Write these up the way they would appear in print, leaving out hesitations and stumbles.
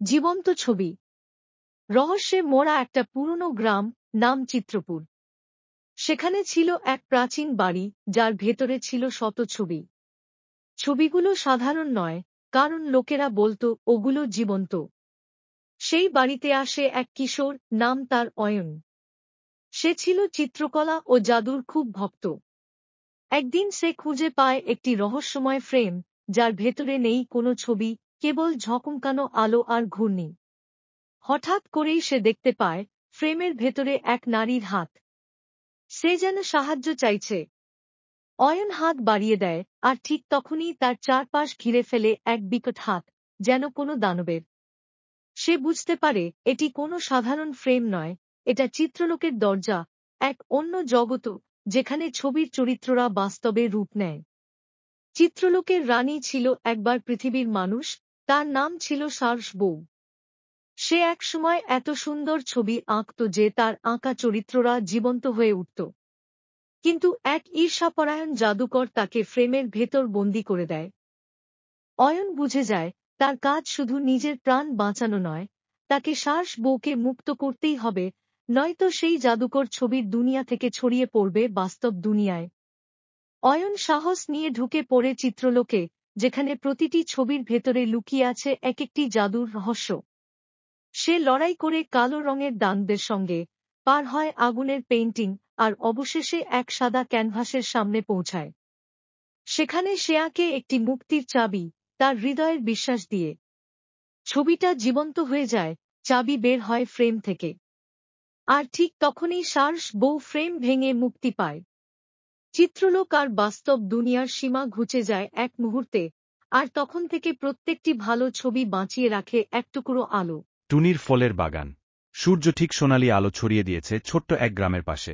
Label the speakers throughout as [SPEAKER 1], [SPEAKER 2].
[SPEAKER 1] জীবন্ত ছবি। রহস্যে মোড়া একটা পুরনো গ্রাম, নাম চিত্রপুর। সেখানে ছিল এক প্রাচীন বাড়ি, যার ভেতরে ছিল শত ছবি। ছবিগুলো সাধারণ নয়, কারণ লোকেরা বলতো ওগুলো জীবন্ত। সেই বাড়িতে আসে এক কিশোর, নাম তার অয়ন। সে ছিল চিত্রকলা ও জাদুর খুব ভক্ত। একদিন সে খুঁজে পায় একটি রহস্যময় ফ্রেম, যার ভেতরে নেই কোনো ছবি, কেবল ঝকমকানো আলো আর ঘূর্ণি। হঠাৎ করেই সে দেখতে পায় ফ্রেমের ভেতরে এক নারীর হাত। সে যেন সাহায্য চাইছে। অয়ন হাত বাড়িয়ে দেয়, আর ঠিক তখনই তার চারপাশ ঘিরে ফেলে এক বিকট হাত, যেন কোনো দানবের। সে বুঝতে পারে এটি কোনো সাধারণ ফ্রেম নয়, এটা চিত্রলোকের দরজা, এক অন্য জগৎ, যেখানে ছবির চরিত্ররা বাস্তবে রূপ নেয়। চিত্রলোকের রানী ছিল একবার পৃথিবীর মানুষ, তার নাম ছিল সার্স বউ। সে একসময় এত সুন্দর ছবি আঁকত যে তার আঁকা চরিত্ররা জীবন্ত হয়ে উঠত। কিন্তু এক ঈর্ষাপরায়ণ জাদুকর তাকে ফ্রেমের ভেতর বন্দী করে দেয়। অয়ন বুঝে যায় তার কাজ শুধু নিজের প্রাণ বাঁচানো নয়, তাকে সার্স বউকে মুক্ত করতেই হবে, নয়তো সেই জাদুকর ছবির দুনিয়া থেকে ছড়িয়ে পড়বে বাস্তব দুনিয়ায়। অয়ন সাহস নিয়ে ঢুকে পড়ে চিত্রলোকে, যেখানে প্রতিটি ছবির ভেতরে লুকিয়ে আছে এক একটি জাদুর রহস্য। সে লড়াই করে কালো রঙের দানবের সঙ্গে, পার হয় আগুনের পেইন্টিং, আর অবশেষে এক সাদা ক্যানভাসের সামনে পৌঁছায়। সেখানে সে আঁকে একটি মুক্তির চাবি, তার হৃদয়ের বিশ্বাস দিয়ে। ছবিটা জীবন্ত হয়ে যায়, চাবি বের হয় ফ্রেম থেকে। আর ঠিক তখনই সার্স বউ ফ্রেম ভেঙে মুক্তি পায়। চিত্রলোক আর বাস্তব দুনিয়ার সীমা ঘুচে যায় এক মুহূর্তে, আর তখন থেকে প্রত্যেকটি ভালো ছবি বাঁচিয়ে রাখে এক টুকরো আলো।
[SPEAKER 2] টুনির ফলের বাগান। সূর্য ঠিক সোনালি আলো ছড়িয়ে দিয়েছে ছোট্ট এক গ্রামের পাশে,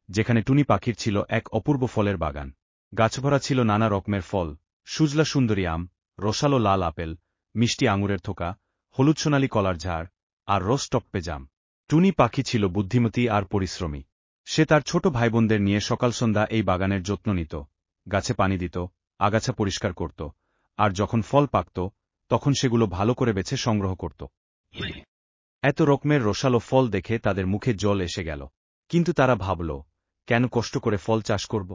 [SPEAKER 2] যেখানে টুনি পাখির ছিল এক অপূর্ব ফলের বাগান। গাছভরা ছিল নানা রকমের ফল, সুজলা সুন্দরী আম, রসালো লাল আপেল, মিষ্টি আঙুরের থোকা, হলুদ সোনালি কলার ঝাড়, আর রস টপ্পে জাম। টুনি পাখি ছিল বুদ্ধিমতী আর পরিশ্রমী। সে তার ছোট ভাইবোনদের নিয়ে সকাল সন্ধ্যা এই বাগানের যত্ন নিত, গাছে পানি দিত, আগাছা পরিষ্কার করত, আর যখন ফল পাকত, তখন সেগুলো ভালো করে বেছে সংগ্রহ করত। এত রকমের রসালো ফল দেখে তাদের মুখে জল এসে গেল। কিন্তু তারা ভাবল, কেন কষ্ট করে ফল চাষ করব?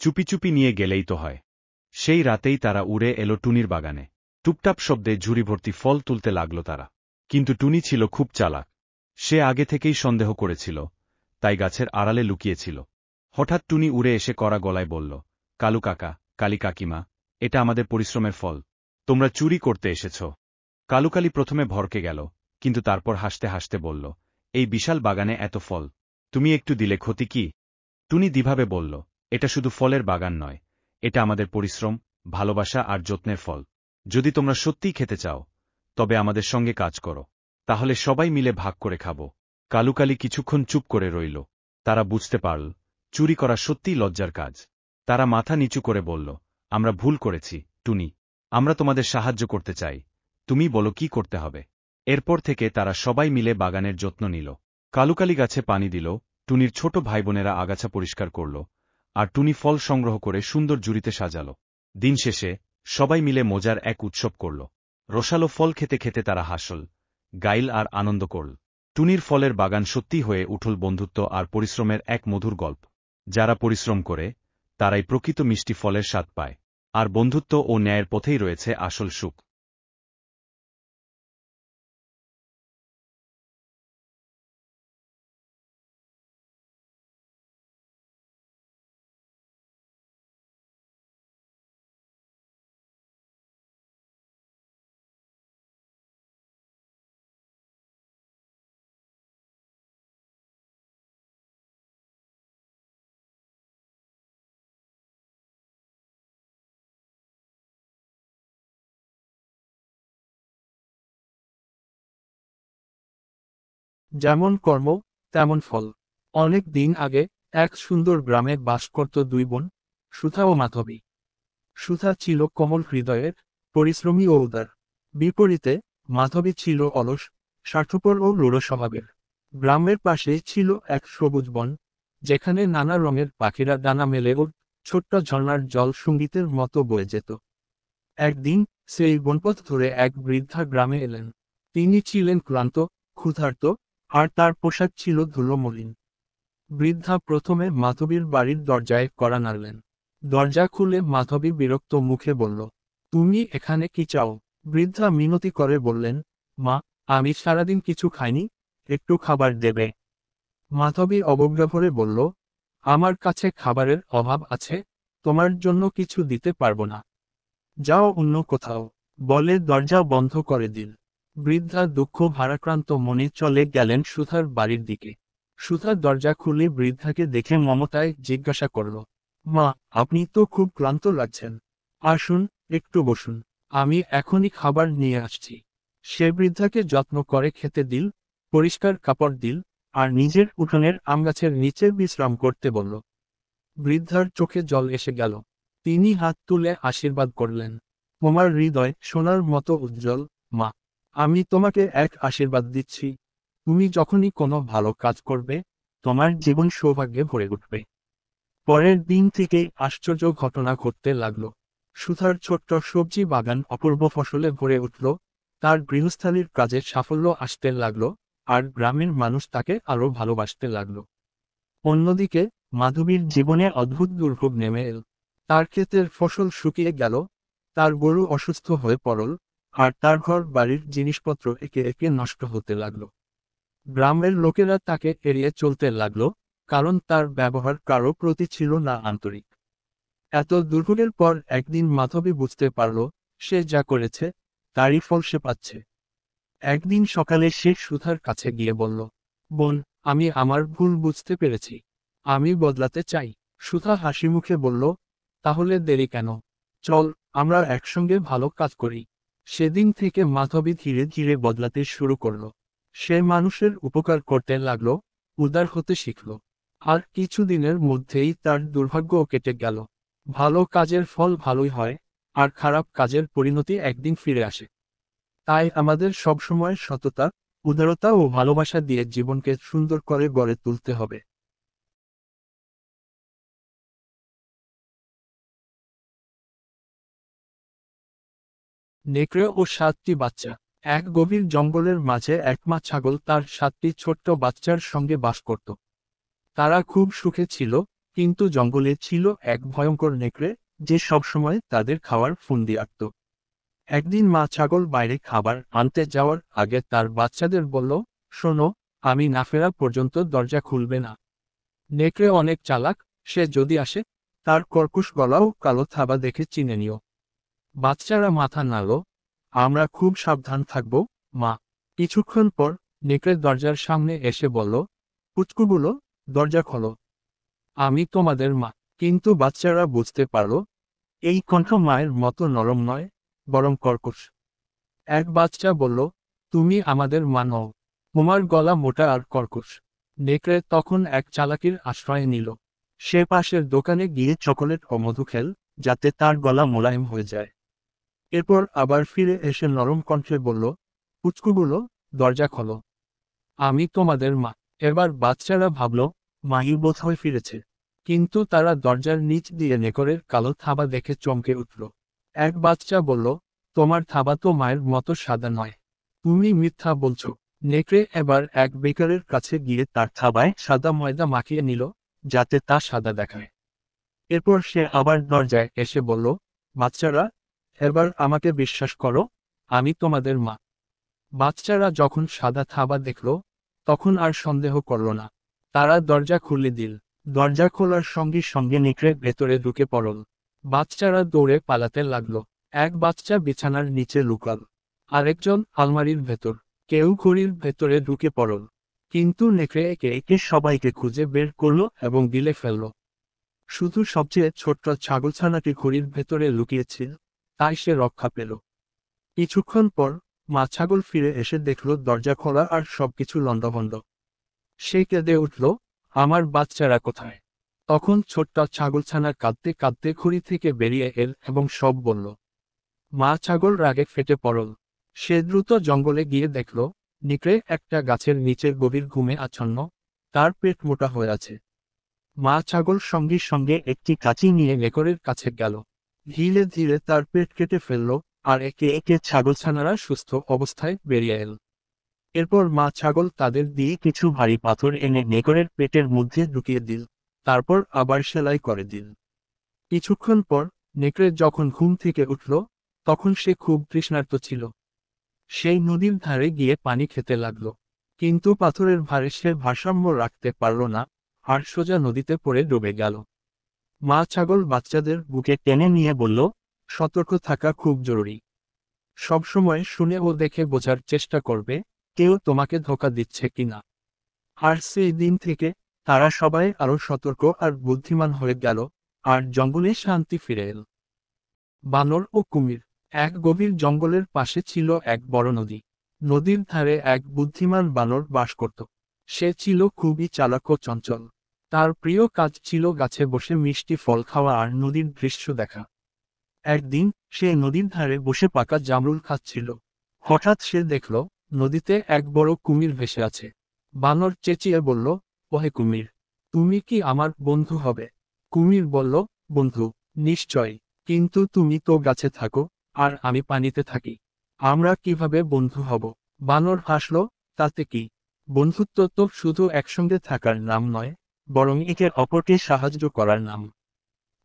[SPEAKER 2] চুপি চুপি নিয়ে গেলেই তো হয়। সেই রাতেই তারা উড়ে এলো টুনির বাগানে। টুপটাপ শব্দে ঝুড়ি ভর্তি ফল তুলতে লাগল তারা। কিন্তু টুনি ছিল খুব চালাক। সে আগে থেকেই সন্দেহ করেছিল, তাই গাছের আড়ালে লুকিয়েছিল। হঠাৎ টুনি উড়ে এসে কড়া গলায় বলল, কালু কাকা, কালী কাকিমা, এটা আমাদের পরিশ্রমের ফল। তোমরা চুরি করতে এসেছ। কালুকালি প্রথমে ভরকে গেল, কিন্তু তারপর হাসতে হাসতে বলল, এই বিশাল বাগানে এত ফল, তুমি একটু দিলে ক্ষতি কি? টুনি দ্বিভাবে বলল, এটা শুধু ফলের বাগান নয়, এটা আমাদের পরিশ্রম, ভালোবাসা আর যত্নের ফল। যদি তোমরা সত্যিই খেতে চাও, তবে আমাদের সঙ্গে কাজ করো, তাহলে সবাই মিলে ভাগ করে খাব। কালুকালি কিছুক্ষণ চুপ করে রইল। তারা বুঝতে পারল, চুরি করা সত্যিই লজ্জার কাজ। তারা মাথা নিচু করে বলল, আমরা ভুল করেছি, টুনি। আমরা তোমাদের সাহায্য করতে চাই, তুমি বলো কি করতে হবে। এরপর থেকে তারা সবাই মিলে বাগানের যত্ন নিল। কালুকালি গাছে পানি দিল, টুনির ছোট ভাইবোনেরা আগাছা পরিষ্কার করল, আর টুনি ফল সংগ্রহ করে সুন্দর জুড়িতে সাজাল। দিন শেষে সবাই মিলে মজার এক উৎসব করল। রসালো ফল খেতে খেতে তারা হাসল, গাইল আর আনন্দ করল। টুনির ফলের বাগান সত্যি হয়ে উঠল বন্ধুত্ব আর পরিশ্রমের এক মধুর গল্প। যারা পরিশ্রম করে, তারাই প্রকৃত মিষ্টি ফলের স্বাদ পায়। আর বন্ধুত্ব ও ন্যায়ের পথেই রয়েছে আসল সুখ।
[SPEAKER 3] যেমন কর্ম, তেমন ফল। অনেক দিন আগে এক সুন্দর গ্রামে বাস করত দুই বোন, সুধা ও মাধবী। সুধা ছিল কোমল হৃদয়ের, পরিশ্রমী ও উদার। বিপরীতে মাধবী ছিল অলস, স্বার্থপর ও রূঢ় স্বভাবের। গ্রামের পাশে ছিল এক সবুজ বন, যেখানে নানা রঙের পাখিরা ডানা মেলে ও ছোট্ট ঝর্ণার জল সঙ্গীতের মতো বয়ে যেত। একদিন সেই বনপথ ধরে এক বৃদ্ধা গ্রামে এলেন। তিনি ছিলেন ক্লান্ত, ক্ষুধার্ত, আর তার পোশাক ছিল ধুলোমলিন। বৃদ্ধা প্রথমে মাধবীর বাড়ির দরজায় কড়া নাড়লেন। দরজা খুলে মাধবী বিরক্ত মুখে বলল, তুমি এখানে কি চাও? বৃদ্ধা মিনতি করে বললেন, মা, আমি সারাদিন কিছু খাইনি, একটু খাবার দেবে? মাধবী অবজ্ঞা ভরে বলল, আমার কাছে খাবারের অভাব আছে, তোমার জন্য কিছু দিতে পারবো না। যাও অন্য কোথাও, বলে দরজা বন্ধ করে দিল। বৃদ্ধা দুঃখ ভারাক্রান্ত মনে চলে গেলেন সুধার বাড়ির দিকে। সুধা দরজা খুলে বৃদ্ধাকে দেখে মমতায় জিজ্ঞাসা করল, মা, আপনি তো খুব ক্লান্ত লাগছেন, আসুন, একটু বসুন, আমি এখনই খাবার নিয়ে আসছি। সে বৃদ্ধাকে যত্ন করে খেতে দিল, পরিষ্কার কাপড় দিল, আর নিজের উঠোনের আমগাছের নিচে বিশ্রাম করতে বলল। বৃদ্ধার চোখে জল এসে গেল। তিনি হাত তুলে আশীর্বাদ করলেন, তোমার হৃদয় সোনার মতো উজ্জ্বল, মা। আমি তোমাকে এক আশীর্বাদ দিচ্ছি, তুমি যখনই কোনো ভালো কাজ করবে, তোমার জীবন সৌভাগ্যে ভরে উঠবে। পরের দিন থেকেই আশ্চর্য ঘটনা ঘটতে লাগলো। সুধার ছোট্ট সবজি বাগান অপূর্ব ফসলে ভরে উঠল, তার গৃহস্থালীর কাজে সাফল্য আসতে লাগলো, আর গ্রামের মানুষ তাকে আরো ভালোবাসতে লাগলো। অন্যদিকে মাধবীর জীবনে অদ্ভুত দুর্ভোগ নেমে এল। তার ক্ষেতের ফসল শুকিয়ে গেল, তার গরু অসুস্থ হয়ে পড়ল, আর তার ঘর বাড়ির জিনিসপত্র একে একে নষ্ট হতে লাগলো। গ্রামের লোকেরা তাকে এড়িয়ে চলতে লাগলো, কারণ তার ব্যবহার কারো প্রতি ছিল না আন্তরিক। এত দুর্ভোগের পর একদিন মাধবী বুঝতে পারল, সে যা করেছে তারই ফল সে পাচ্ছে। একদিন সকালে সে সুধার কাছে গিয়ে বলল, বোন, আমি আমার ভুল বুঝতে পেরেছি, আমি বদলাতে চাই। সুধা হাসি মুখে বলল, তাহলে দেরি কেন? চল, আমরা একসঙ্গে ভালো কাজ করি। সেদিন থেকে মাধবী ধীরে ধীরে বদলাতে শুরু করল। সে মানুষের উপকার করতে লাগল, উদার হতে শিখল। আর কিছুদিনের মধ্যেই তার দুর্ভাগ্য কেটে গেল। ভালো কাজের ফল ভালোই হয়, আর খারাপ কাজের পরিণতি একদিন ফিরে আসে। তাই আমাদের সবসময় সততা, উদারতা ও ভালোবাসা দিয়ে জীবনকে সুন্দর করে গড়ে তুলতে হবে। নেকড়ে ও 7টি বাচ্চা। এক গভীর জঙ্গলের মাঝে এক মা ছাগল তার 7টি ছোট্ট বাচ্চার সঙ্গে বাস করত। তারা খুব সুখে ছিল, কিন্তু জঙ্গলে ছিল এক ভয়ঙ্কর নেকড়ে, যে সবসময় তাদের খাওয়ার ফন্দি আঁটত। একদিন মা ছাগল বাইরে খাবার আনতে যাওয়ার আগে তার বাচ্চাদের বলল, শোনো, আমি না ফেরা পর্যন্ত দরজা খুলবে না। নেকড়ে অনেক চালাক, সে যদি আসে, তার কর্কশ গলা ও কালো থাবা দেখে চিনে নিও। বাচ্চারা মাথা নাড়ল, আমরা খুব সাবধান থাকব, মা। কিছুক্ষণ পর নেকড়ে দরজার সামনে এসে বলল, পুচকুগুলো, দরজা খোলো, আমি তোমাদের মা। কিন্তু বাচ্চারা বুঝতে পারল, এই কণ্ঠ মায়ের মতো নরম নয়, বরং কর্কশ। এক বাচ্চা বলল, তুমি আমাদের মা নও, তোমার গলা মোটা আর কর্কশ। নেকড়ে তখন এক চালাকির আশ্রয় নিল। সে পাশের দোকানে গিয়ে চকোলেট ও মধু খেল, যাতে তার গলা মোলায়েম হয়ে যায়। এরপর আবার ফিরে এসে নরম কণ্ঠে বলল, পুচকুগুলো, দরজা খোলো, আমি তোমাদের মা। এবার বাচ্চারা ভাবল, মাই বোধহয় ফিরেছে। কিন্তু তারা দরজার নিচ দিয়ে নেকড়ের কালো থাবা দেখে চমকে উঠল। এক বাচ্চা বলল, তোমার থাবা তো মায়ের মতো সাদা নয়, তুমি মিথ্যা বলছো। নেকড়ে এবার এক বেকারের কাছে গিয়ে তার থাবায় সাদা ময়দা মাখিয়ে নিল, যাতে তা সাদা দেখায়। এরপর সে আবার দরজায় এসে বলল, বাচ্চারা, এবার আমাকে বিশ্বাস করো, আমি তোমাদের মা। বাচ্চারা যখন সাদা থাবা দেখল, তখন আর সন্দেহ করল না। তারা দরজা খুলে দিল। দরজা খোলার সঙ্গে সঙ্গে নেকড়ে ভেতরে ঢুকে পড়ল। বাচ্চারা দৌড়ে পালাতে লাগলো। এক বাচ্চা বিছানার নিচে লুকাল, আরেকজন আলমারির ভেতর, কেউ ঘড়ির ভেতরে ঢুকে পড়ল। কিন্তু নেকড়ে একে একে সবাইকে খুঁজে বের করল এবং গিলে ফেলল। শুধু সবচেয়ে ছোট্ট ছাগলছানাটি ঘড়ির ভেতরে লুকিয়েছিল, তাই সে রক্ষা পেল। কিছুক্ষণ পর মা ছাগল ফিরে এসে দেখল দরজা খোলা আর সবকিছু লণ্ডভণ্ড। সে কেঁদে উঠল, আমার বাচ্চারা কোথায়? তখন ছোট্ট ছাগলছানা কাঁদতে কাঁদতে ঘড়ি থেকে বেরিয়ে এল এবং সব বলল। মা ছাগল রাগে ফেটে পড়ল। সে দ্রুত জঙ্গলে গিয়ে দেখল, নেকড়ে একটা গাছের নিচে গভীর ঘুমে আচ্ছন্ন, তার পেট মোটা হয়ে আছে। মা ছাগল সঙ্গে সঙ্গে একটি কাঁচি নিয়ে নেকড়ের কাছে গেল। ধীরে ধীরে তার পেট কেটে ফেলল, আর একে একে ছাগলছানারা সুস্থ অবস্থায় বেরিয়ে এল। এরপর মা ছাগল তাদের দিয়ে কিছু ভারী পাথর এনে নেকড়ের পেটের মধ্যে ঢুকিয়ে দিল, তারপর আবার সেলাই করে দিল। কিছুক্ষণ পর নেকড়ে যখন ঘুম থেকে উঠল, তখন সে খুব তৃষ্ণার্ত ছিল। সেই নদীর ধারে গিয়ে পানি খেতে লাগল, কিন্তু পাথরের ভারে সে ভারসাম্য রাখতে পারল না, আর সোজা নদীতে পড়ে ডুবে গেল। মা ছাগল বাচ্চাদের বুকে টেনে নিয়ে বলল, সতর্ক থাকা খুব জরুরি। সবসময় শুনে ও দেখে বোঝার চেষ্টা করবে কেউ তোমাকে ধোঁকা দিচ্ছে কিনা। আর সেই দিন থেকে তারা সবাই আরো সতর্ক আর বুদ্ধিমান হয়ে গেল, আর জঙ্গলে শান্তি ফিরে এল। বানর ও কুমির। এক গভীর জঙ্গলের পাশে ছিল এক বড় নদী। নদীর ধারে এক বুদ্ধিমান বানর বাস করত। সে ছিল খুবই চালাক ও চঞ্চল। তার প্রিয় কাজ ছিল গাছে বসে মিষ্টি ফল খাওয়া আর নদীর দৃশ্য দেখা। একদিন সে নদীর ধারে বসে পাকা জামরুল খাচ্ছিল। হঠাৎ সে দেখল নদীতে এক বড় কুমির ভেসে আছে। বানর চেঁচিয়ে বলল, ওহে কুমির, তুমি কি আমার বন্ধু হবে? কুমির বলল, বন্ধু, নিশ্চয়, কিন্তু তুমি তো গাছে থাকো আর আমি পানিতে থাকি, আমরা কিভাবে বন্ধু হব? বানর হাসল, তাতে কি, বন্ধুত্ব তো শুধু একসঙ্গে থাকার নাম নয়, বরং একে অপরকে সাহায্য করার নাম।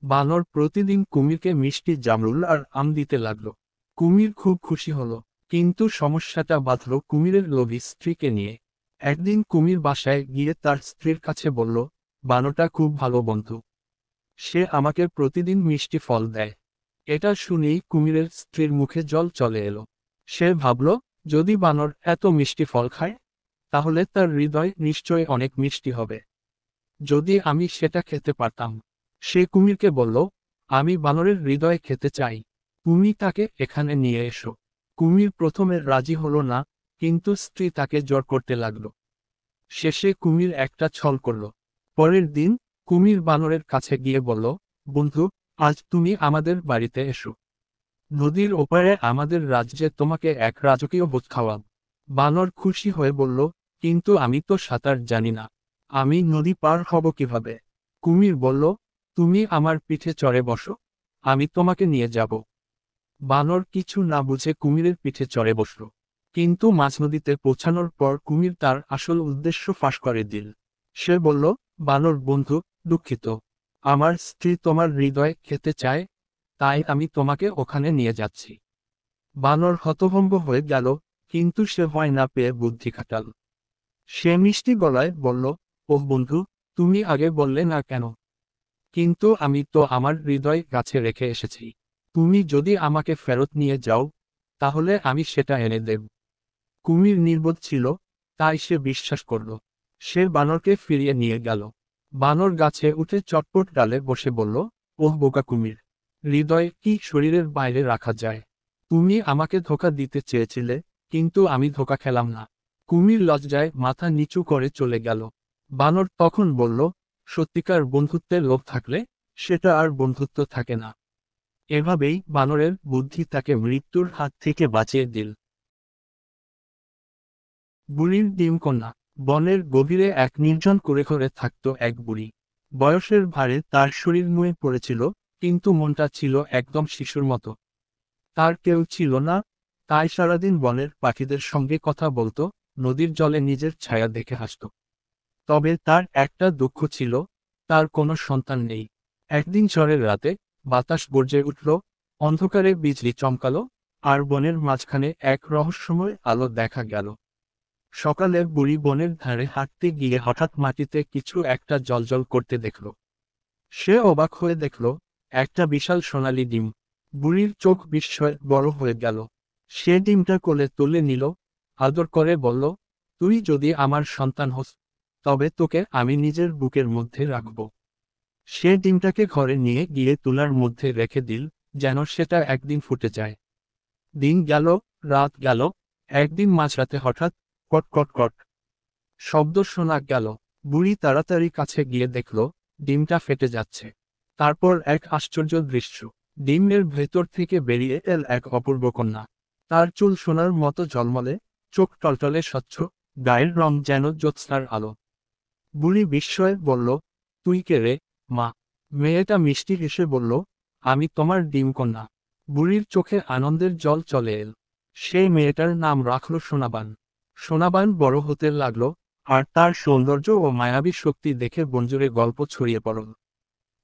[SPEAKER 3] বানর প্রতিদিন কুমিরকে মিষ্টি জামরুল আর আম দিতে লাগলো। কুমির খুব খুশি হলো, কিন্তু সমস্যাটা বাধল কুমিরের লোভী স্ত্রীকে নিয়ে। একদিন কুমির বাসায় গিয়ে তার স্ত্রীর কাছে বলল, বানরটা খুব ভালো বন্ধু, সে আমাকে প্রতিদিন মিষ্টি ফল দেয়। এটা শুনেই কুমিরের স্ত্রীর মুখে জল চলে এলো। সে ভাবল, যদি বানর এত মিষ্টি ফল খায়, তাহলে তার হৃদয় নিশ্চয় অনেক মিষ্টি হবে। যদি আমি সেটা খেতে পারতাম। সে কুমিরকে বলল, আমি বানরের হৃদয় খেতে চাই, তুমি তাকে এখানে নিয়ে এসো। কুমির প্রথমে রাজি হলো না, কিন্তু স্ত্রী তাকে জোর করতে লাগল। শেষে কুমির একটা ছল করল। পরের দিন কুমির বানরের কাছে গিয়ে বলল, বন্ধু, আজ তুমি আমাদের বাড়িতে এসো। নদীর ওপারে আমাদের রাজ্যে তোমাকে এক রাজকীয় ভোজ খাওয়াব। বানর খুশি হয়ে বলল, কিন্তু আমি তো সাঁতার জানি না, আমি নদী পার হব কিভাবে? কুমির বলল, তুমি আমার পিঠে চড়ে বসো, আমি তোমাকে নিয়ে যাব। বানর কিছু না বুঝে কুমিরের পিঠে চড়ে বসল। কিন্তু মাঝ নদীতে পৌঁছানোর পর কুমির তার আসল উদ্দেশ্য ফাঁস করে দিল। সে বলল, বানর বন্ধু, দুঃখিত, আমার স্ত্রী তোমার হৃদয় খেতে চায়, তাই আমি তোমাকে ওখানে নিয়ে যাচ্ছি। বানর হতভম্ব হয়ে গেল, কিন্তু সে ভয় না পেয়ে বুদ্ধি খাটাল। সে মিষ্টি গলায় বলল, ওহ বন্ধু, তুমি আগে বললে না কেন? কিন্তু আমি তো আমার হৃদয় গাছে রেখে এসেছি, তুমি যদি আমাকে ফেরত নিয়ে যাও, তাহলে আমি সেটা এনে দেব। কুমির নির্বোধ ছিল, তাই সে বিশ্বাস করল। সে বানরকে ফিরিয়ে নিয়ে গেল। বানর গাছে উঠে চটপট ডালে বসে বলল, ওহ বোকা কুমির, হৃদয় কি শরীরের বাইরে রাখা যায়? তুমি আমাকে ধোঁকা দিতে চেয়েছিলে, কিন্তু আমি ধোঁকা খেলাম না। কুমির লজ্জায় মাথা নিচু করে চলে গেল। বানর তখন বলল, সত্যিকার বন্ধুত্বের লোভ থাকলে সেটা আর বন্ধুত্ব থাকে না। এভাবেই বানরের বুদ্ধি তাকে মৃত্যুর হাত থেকে বাঁচিয়ে দিল। বুড়ির ডিম কন্যা। বনের গভীরে এক নির্জন কুঁড়েঘরে থাকত এক বুড়ি। বয়সের ভারে তার শরীর নুয়ে পড়েছিল, কিন্তু মনটা ছিল একদম শিশুর মতো। তার কেউ ছিল না, তাই সারাদিন বনের পাখিদের সঙ্গে কথা বলতো, নদীর জলে নিজের ছায়া দেখে হাসত। তবে তার একটা দুঃখ ছিল, তার কোনো সন্তান নেই। একদিন ঝড়ের রাতে বাতাস গর্জে উঠল, অন্ধকারে বিজলি চমকালো, আর বনের মাঝখানে এক রহস্যময় আলো দেখা গেল। সকালে বুড়ি বনের ধারে হাঁটতে গিয়ে হঠাৎ মাটিতে কিছু একটা জ্বলজ্বল করতে দেখল। সে অবাক হয়ে দেখল, একটা বিশাল সোনালি ডিম। বুড়ির চোখ বিস্ময়ে বড় হয়ে গেল। সে ডিমটা কোলে তুলে নিল, আদর করে বলল, তুই যদি আমার সন্তান হোস, তবে তোকে আমি নিজের বুকের মধ্যে রাখব। সে ডিমটাকে ঘরে নিয়ে গিয়ে তুলার মধ্যে রেখে দিল, যেন সেটা একদিন ফুটে যায়। দিন গেল, রাত গেল, একদিন মাঝরাতে হঠাৎ কট কট কট শব্দ শোনা গেল। বুড়ি তাড়াতাড়ি কাছে গিয়ে দেখল, ডিমটা ফেটে যাচ্ছে। তারপর এক আশ্চর্য দৃশ্য, ডিমের ভেতর থেকে বেরিয়ে এল এক অপূর্ব কন্যা। তার চুল সোনার মতো ঝলমলে, চোখ টলটলে স্বচ্ছ, গায়ের রং যেন জ্যোৎস্নার আলো। বুড়ি বিস্ময়ে বলল, তুই কে রে, মা? মেয়েটা মিষ্টি হেসে বলল, আমি তোমার ডিম কন্যা। বুড়ির চোখে আনন্দের জল চলে এল। সেই মেয়েটার নাম রাখল সোনাবান। সোনাবান বড় হতে লাগল, আর তার সৌন্দর্য ও মায়াবী শক্তি দেখে বনজুড়ে গল্প ছড়িয়ে পড়ল।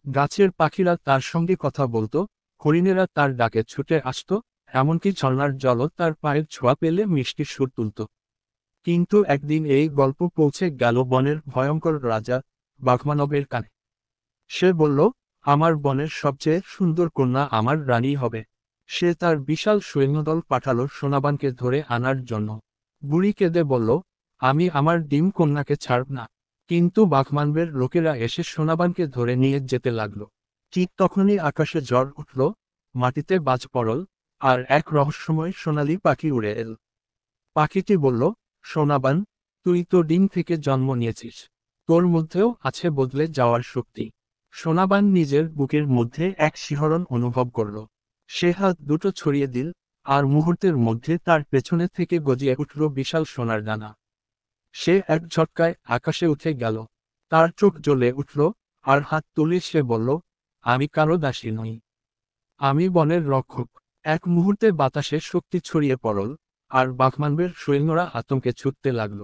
[SPEAKER 3] গাছের পাখিরা তার সঙ্গে কথা বলতো, হরিণেরা তার ডাকে ছুটে আসত, এমনকি ঝর্ণার জলও তার পায়ের ছোঁয়া পেলে মিষ্টি সুর তুলত। কিন্তু একদিন এই গল্প পৌঁছে গেল বনের ভয়ঙ্কর রাজা বাঘমানবের কানে। সে বলল, আমার বনের সবচেয়ে সুন্দর কন্যা আমার রানী হবে। সে তার বিশাল সৈন্যদল পাঠালো সোনাবানকে ধরে আনার জন্য। বুড়ি কেঁদে বলল, আমি আমার ডিম কন্যাকে ছাড়ব না। কিন্তু বাঘমানবের লোকেরা এসে সোনাবানকে ধরে নিয়ে যেতে লাগল। ঠিক তখনই আকাশে ঝড় উঠল, মাটিতে বাজ পড়ল, আর এক রহস্যময় সোনালী পাখি উড়ে এল। পাখিটি বলল, সোনাবান, তুই তো ডিম থেকে জন্ম নিয়েছিস, তোর মধ্যেও আছে বদলে যাওয়ার শক্তি। সোনাবান নিজের বুকের মধ্যে এক শিহরণ অনুভব করল। সে হাত দুটো ছড়িয়ে দিল, আর মুহূর্তের মধ্যে তার পেছনে থেকে গজিয়ে উঠল বিশাল সোনার ডানা। সে এক ঝটকায় আকাশে উঠে গেল। তার চোখ জ্বলে উঠল, আর হাত তুলে সে বলল, আমি কারো দাসী নই, আমি বনের রক্ষক। এক মুহূর্তে বাতাসে শক্তি ছড়িয়ে পড়ল, আর বাঘমানবের সৈন্যরা আতঙ্কে ছুটতে লাগল।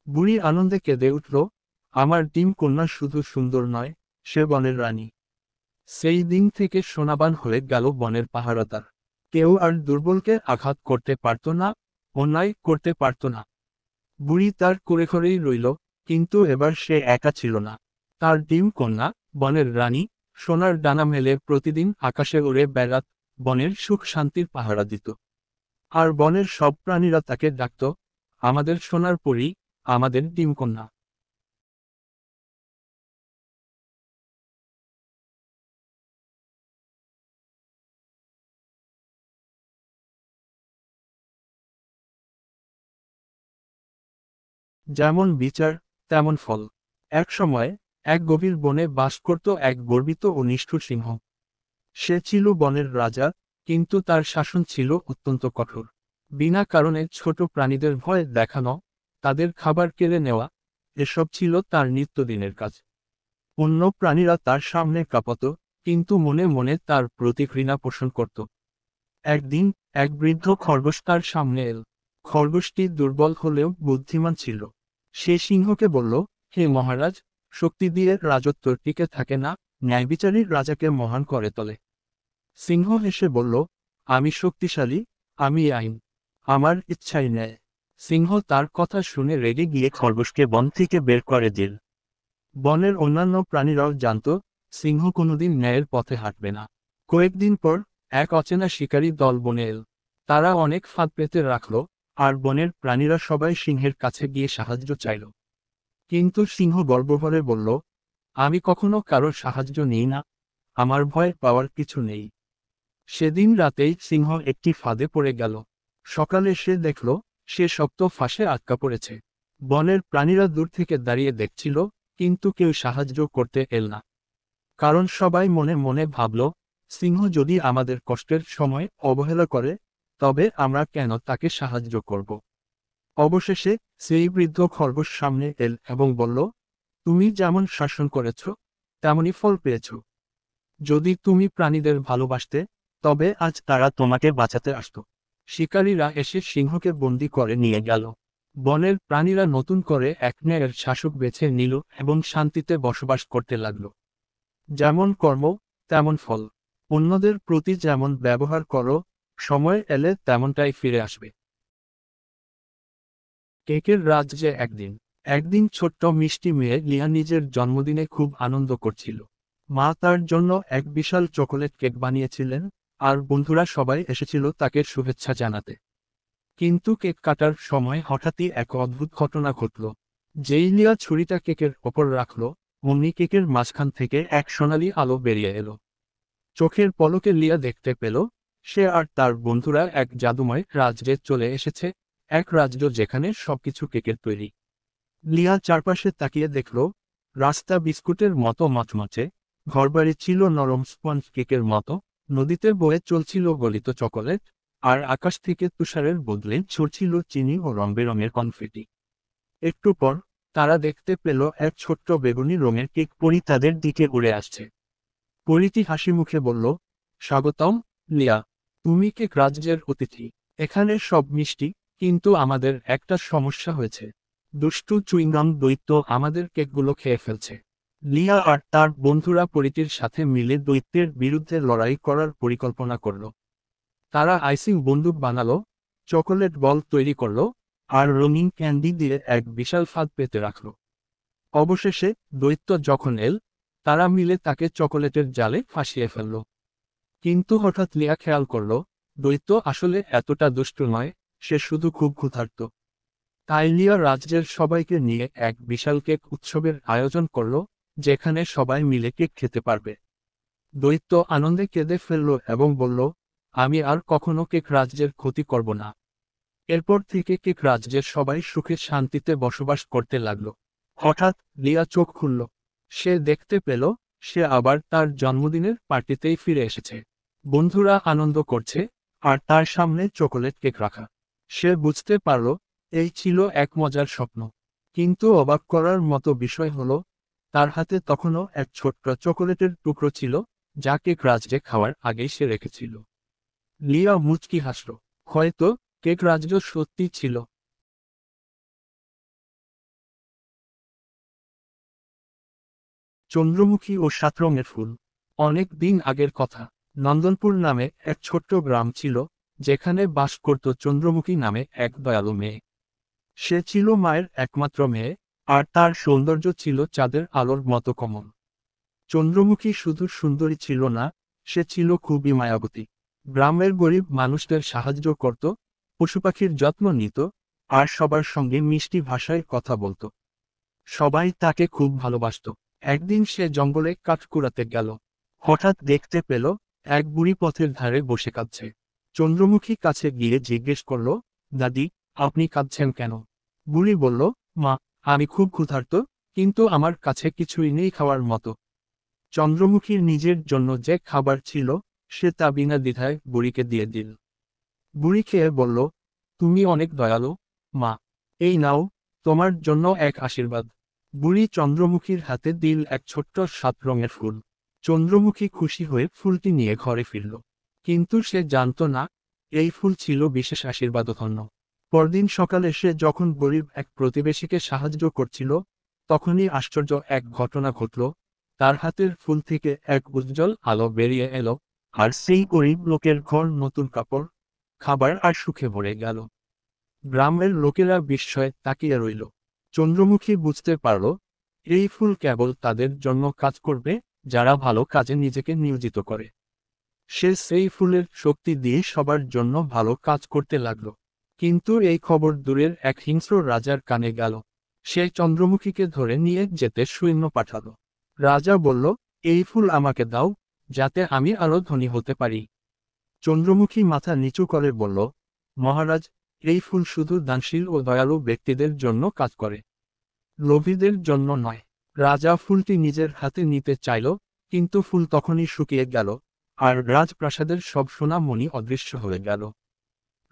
[SPEAKER 3] বুড়ি আনন্দে কেঁদে উঠল, আমার ডিম কন্যা শুধু সুন্দর নয়, সে বনের রানী। সেই দিন থেকে সোনাবান হয়ে গেল বনের পাহারাদার। কেউ আর দুর্বলকে আঘাত করতে পারত না, অন্যায় করতে পারত না। বুড়ি তার কুঁড়েঘরেই রইল, কিন্তু এবার সে একা ছিল না। তার ডিম কন্যা, বনের রানী, সোনার ডানা মেলে প্রতিদিন আকাশে উড়ে বেড়াত, বনের সুখ শান্তির পাহারা দিত। আর বনের সব প্রাণীরা তাকে ডাকত, আমাদের সোনার পরী, আমাদের ডিম কন্যা। যেমন বিচার, তেমন ফল। এক সময় এক গভীর বনে বাস করত এক গর্বিত ও নিষ্ঠুর সিংহ। সে ছিল বনের রাজা, কিন্তু তার শাসন ছিল অত্যন্ত কঠোর। বিনা কারণে ছোট প্রাণীদের ভয় দেখানো, তাদের খাবার কেড়ে নেওয়া, এসব ছিল তার নিত্যদিনের কাজ। অন্য প্রাণীরা তার সামনে কাঁপত, কিন্তু মনে মনে তার প্রতি ঘৃণা পোষণ করত। একদিন এক বৃদ্ধ খরগোশ তার সামনে এল। খরগোশটি দুর্বল হলেও বুদ্ধিমান ছিল। সে সিংহকে বলল, হে মহারাজ, শক্তি দিয়ে রাজত্ব টিকে থাকে না, ন্যায়বিচারী রাজাকে মহান করে তোলে। সিংহ হেসে বলল, আমি শক্তিশালী, আমি আইন, আমার ইচ্ছাই ন্যায়। সিংহ তার কথা শুনে রেগে গিয়ে খরগোশকে বন থেকে বের করে দিল। বনের অন্যান্য প্রাণীরাও জানত, সিংহ কোনোদিন ন্যায়ের পথে হাঁটবে না। কয়েকদিন পর এক অচেনা শিকারী দল বনে এল। তারা অনেক ফাঁদ পেতে রাখল, আর বনের প্রাণীরা সবাই সিংহের কাছে গিয়ে সাহায্য চাইল। কিন্তু সিংহ গর্বভরে বলল, আমি কখনো কারো সাহায্য নিই না, আমার ভয় পাওয়ার কিছু নেই। সেদিন রাতেই সিংহ একটি ফাঁদে পড়ে গেল। সকালে সে দেখল, সে শক্ত ফাঁসে আটকা পড়েছে। বনের প্রাণীরা দূর থেকে দাঁড়িয়ে দেখছিল, কিন্তু কেউ সাহায্য করতে এল না। কারণ সবাই মনে মনে ভাবল, সিংহ যদি আমাদের কষ্টের সময় অবহেলা করে, তবে আমরা কেন তাকে সাহায্য করব। অবশেষে সেই বৃদ্ধ খরগোশ সামনে এল এবং বলল, তুমি যেমন শাসন করেছ, তেমনই ফল পেয়েছ। যদি তুমি প্রাণীদের ভালোবাসতে, তবে আজ তারা তোমাকে বাঁচাতে আসত। শিকারীরা এসে সিংহকে বন্দি করে নিয়ে গেল। বনের প্রাণীরা নতুন করে এক ন্যায়ের শাসক বেছে নিল এবং শান্তিতে বসবাস করতে লাগল। যেমন কর্ম, তেমন ফল। অন্যদের প্রতি যেমন ব্যবহার করো, সময় এলে তেমনটাই ফিরে আসবে। কেকের রাজ্যে একদিন ছোট্ট মিষ্টি মেয়ে লিয়া নিজের জন্মদিনে খুব আনন্দ করছিল। মা তার জন্য এক বিশাল চকোলেট কেক বানিয়েছিলেন, আর বন্ধুরা সবাই এসেছিল তাকে শুভেচ্ছা জানাতে। কিন্তু কেক কাটার সময় হঠাৎই এক অদ্ভুত ঘটনা ঘটল। যেই লিয়া ছুরিটা কেকের ওপর রাখল, অমনি কেকের মাঝখান থেকে এক সোনালি আলো বেরিয়ে এলো। চোখের পলকে লিয়া দেখতে পেল, সে আর তার বন্ধুরা এক জাদুময় রাজ্যে চলে এসেছে, এক রাজ্য যেখানে সবকিছু কেকের তৈরি। লিয়া চারপাশে তাকিয়ে দেখল, রাস্তা বিস্কুটের মতো মচমচে, ঘরবাড়ি ছিল নরম স্পঞ্জ কেকের মতো, নদীতে বয়ে চলছিল গলিত চকোলেট, আর আকাশ থেকে তুষারের বদলে ঝরছিল চিনি ও রংবেরঙের কনফেটি। একটু পর তারা দেখতে পেল এক ছোট্ট বেগুনি রঙের কেক পরি তাদের দিকে উড়ে আসছে। পরিটি হাসি মুখে বলল, স্বাগতম, লিয়া, তুমি কেক রাজ্যের অতিথি। এখানে সব মিষ্টি, কিন্তু আমাদের একটা সমস্যা হয়েছে। দুষ্টু চুইংগাম দৈত্য আমাদের কেকগুলো খেয়ে ফেলছে। লিয়া আর তার বন্ধুরা পরিটির সাথে মিলে দৈত্যের বিরুদ্ধে লড়াই করার পরিকল্পনা করল। তারা আইসিং বন্দুক বানালো, চকোলেট বল তৈরি করলো, আর রঙিন ক্যান্ডি দিয়ে এক বিশাল ফাঁদ পেতে রাখল। অবশেষে দৈত্য যখন এল, তারা মিলে তাকে চকোলেটের জালে ফাঁসিয়ে ফেলল। কিন্তু হঠাৎ লিয়া খেয়াল করল, দৈত্য আসলে এতটা দুষ্টু নয়, সে শুধু খুব ক্ষুধার্ত। তাই লিয়া রাজ্যের সবাইকে নিয়ে এক বিশাল কেক উৎসবের আয়োজন করল, যেখানে সবাই মিলে কেক খেতে পারবে। দৈত্য আনন্দে কেঁদে ফেলল এবং বলল, আমি আর কখনো কেক রাজ্যের ক্ষতি করব না। এরপর থেকে কেক রাজ্যের সবাই সুখে শান্তিতে বসবাস করতে লাগল। হঠাৎ লিয়া চোখ খুলল। সে দেখতে পেল, সে আবার তার জন্মদিনের পার্টিতেই ফিরে এসেছে। বন্ধুরা আনন্দ করছে, আর তার সামনে চকোলেট কেক রাখা। সে বুঝতে পারল, এই ছিল এক মজার স্বপ্ন। কিন্তু অবাক করার মতো বিষয় হলো, তার হাতে তখনও এক ছোট্ট চকোলেটের টুকরো ছিল, যা কেক রাজ্যে খাওয়ার আগেই সে রেখেছিল। লিয়া মুচকি হাসল। হয়তো কেক রাজ্য সত্যি ছিল। চন্দ্রমুখী ও 7 রঙের ফুল। অনেক দিন আগের কথা। নন্দনপুর নামে এক ছোট্ট গ্রাম ছিল, যেখানে বাস করত চন্দ্রমুখী নামে এক দয়ালু মেয়ে। সে ছিল মায়ের একমাত্র মেয়ে, আর তার সৌন্দর্য ছিল চাঁদের আলোর মতো কমল। চন্দ্রমুখী শুধু সুন্দরী ছিল না, সে ছিল খুবই মায়াবতী। গ্রামের গরিব মানুষদের সাহায্য করত, পশুপাখির যত্ন নিত, আর সবার সঙ্গে মিষ্টি ভাষায় কথা বলত। সবাই তাকে খুব ভালোবাসত। একদিন সে জঙ্গলে কাঠ কুড়াতে গেল। হঠাৎ দেখতে পেল, এক বুড়ি পথের ধারে বসে কাঁদছে। চন্দ্রমুখী কাছে গিয়ে জিজ্ঞেস করল, দাদি, আপনি কাঁদছেন কেন? বুড়ি বলল, মা, আমি খুব ক্ষুধার্ত, কিন্তু আমার কাছে কিছুই নেই খাওয়ার মতো। চন্দ্রমুখীর নিজের জন্য যে খাবার ছিল, সে তা বিনা দ্বিধায় বুড়িকে দিয়ে দিল। বুড়ি খেয়ে বলল, তুমি অনেক দয়ালু, মা। এই নাও, তোমার জন্য এক আশীর্বাদ। বুড়ি চন্দ্রমুখীর হাতে দিল এক ছোট্ট 7 রঙের ফুল। চন্দ্রমুখী খুশি হয়ে ফুলটি নিয়ে ঘরে ফিরল। কিন্তু সে জানত না, এই ফুল ছিল বিশেষ আশীর্বাদধন্য। পরদিন সকালে সে যখন গরিব এক প্রতিবেশীকে সাহায্য করছিল, তখনই আশ্চর্য এক ঘটনা ঘটল। তার হাতের ফুল থেকে এক উজ্জ্বল আলো বেরিয়ে এলো, আর সেই গরিব লোকের ঘর নতুন কাপড়, খাবার আর সুখে ভরে গেল। গ্রামের লোকেরা বিস্ময়ে তাকিয়ে রইল। চন্দ্রমুখী বুঝতে পারল, এই ফুল কেবল তাদের জন্য কাজ করবে, যারা ভালো কাজে নিজেকে নিয়োজিত করে। সে সেই ফুলের শক্তি দিয়ে সবার জন্য ভালো কাজ করতে লাগল। কিন্তু এই খবর দূরের এক হিংস্র রাজার কানে গেল। সে চন্দ্রমুখীকে ধরে নিয়ে যেতে সৈন্য পাঠাল। রাজা বলল, এই ফুল আমাকে দাও, যাতে আমি আরো ধনী হতে পারি। চন্দ্রমুখী মাথা নিচু করে বলল, মহারাজ, এই ফুল শুধু দানশীল ও দয়ালু ব্যক্তিদের জন্য কাজ করে, লোভীদের জন্য নয়। রাজা ফুলটি নিজের হাতে নিতে চাইল, কিন্তু ফুল তখনই শুকিয়ে গেল, আর রাজপ্রাসাদের সব সোনা মণি অদৃশ্য হয়ে গেল।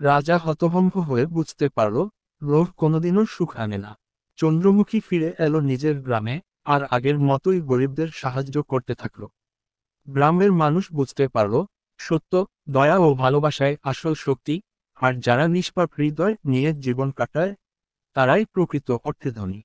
[SPEAKER 3] রাজা হতভম্ব হয়ে বুঝতে পারল, লোভ কোনোদিনও সুখ আনে না। চন্দ্রমুখী ফিরে এলো নিজের গ্রামে, আর আগের মতোই গরিবদের সাহায্য করতে থাকল। গ্রামের মানুষ বুঝতে পারল, সত্য, দয়া ও ভালোবাসায় আসল শক্তি, আর যারা নিষ্পাপ হৃদয় নিয়ে জীবন কাটায়, তারাই প্রকৃত অর্থে ধনী।